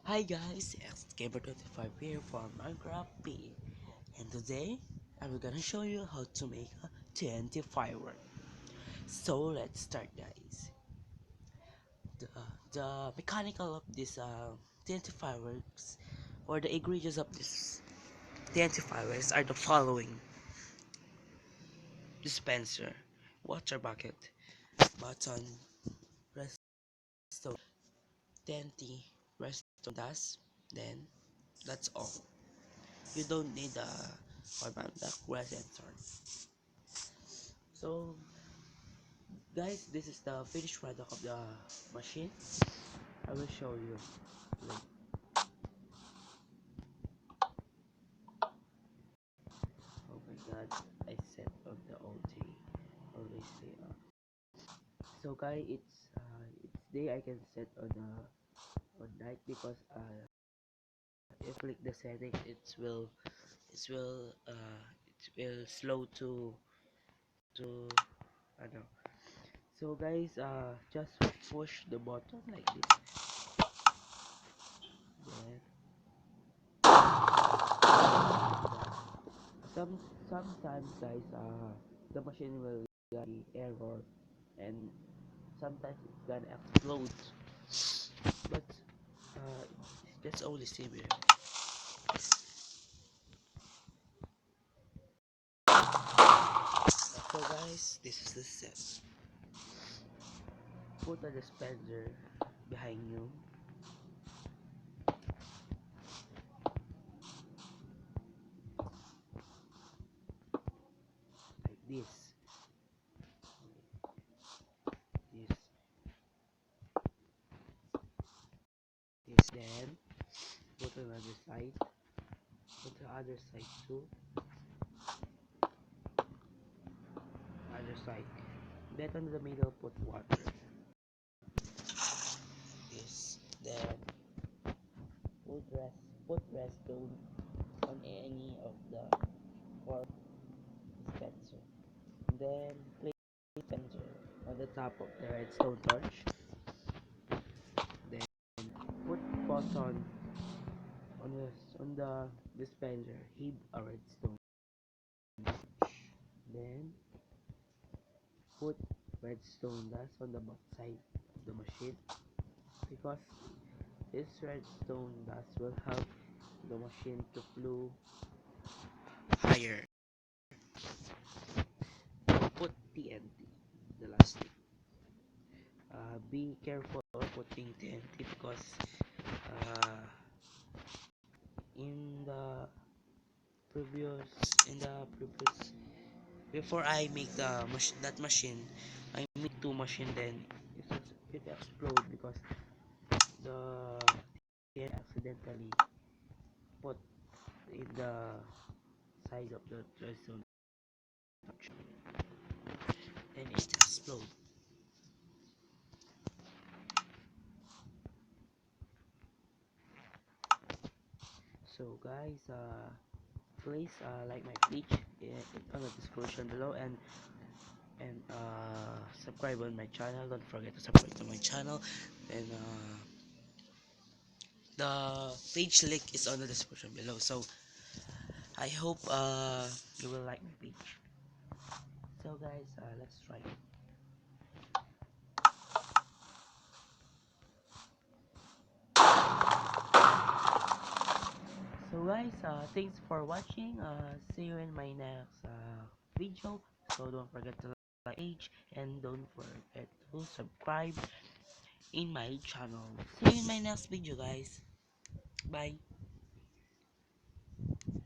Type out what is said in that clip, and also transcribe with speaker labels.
Speaker 1: Hi guys, it's Gamer25 here for Minecraft P, and today I'm gonna show you how to make a TNT firework. So let's start, guys. The, the mechanical of this TNT fireworks, or the ingredients of this TNT fireworks, are the following: dispenser, water bucket, button, redstone, TNT, redstone dust. Then that's all. You don't need a the crescent sword. So guys, this is the finished product of the machine. I will show you. Like, oh my god, I set on the OT. Always stay up. So guys, it's day. I can set on night because if click the settings, it will slow to I know. So guys, just push the button like this. Then some sometimes guys, the machine will get error, and sometimes it's gonna explode, but that's only severe. So guys, this is the set. Put a dispenser behind you, like this, then put another side, put the other side too, other side. Then on the middle, put water. This, then put redstone on any of the four dispenser. Then place dispenser on the top of the redstone torch. Then put button on the dispenser. Hid a redstone. Then put redstone dust on the back side of the machine, because this redstone dust will help the machine to flow higher. Put TNT, the last thing. Be careful of putting TNT because uh, in the previous in the previous before I make that machine, I make two machine, then it explode because the TNT accidentally put in the side of the redstone and it explode. So guys, please like my page on the description below, and subscribe on my channel. Don't forget to subscribe to my channel, and the page link is on the description below. So I hope you will like my page. So guys, let's try it. So guys, thanks for watching. See you in my next video. So don't forget to like page, and don't forget to subscribe in my channel. See you in my next video, guys. Bye.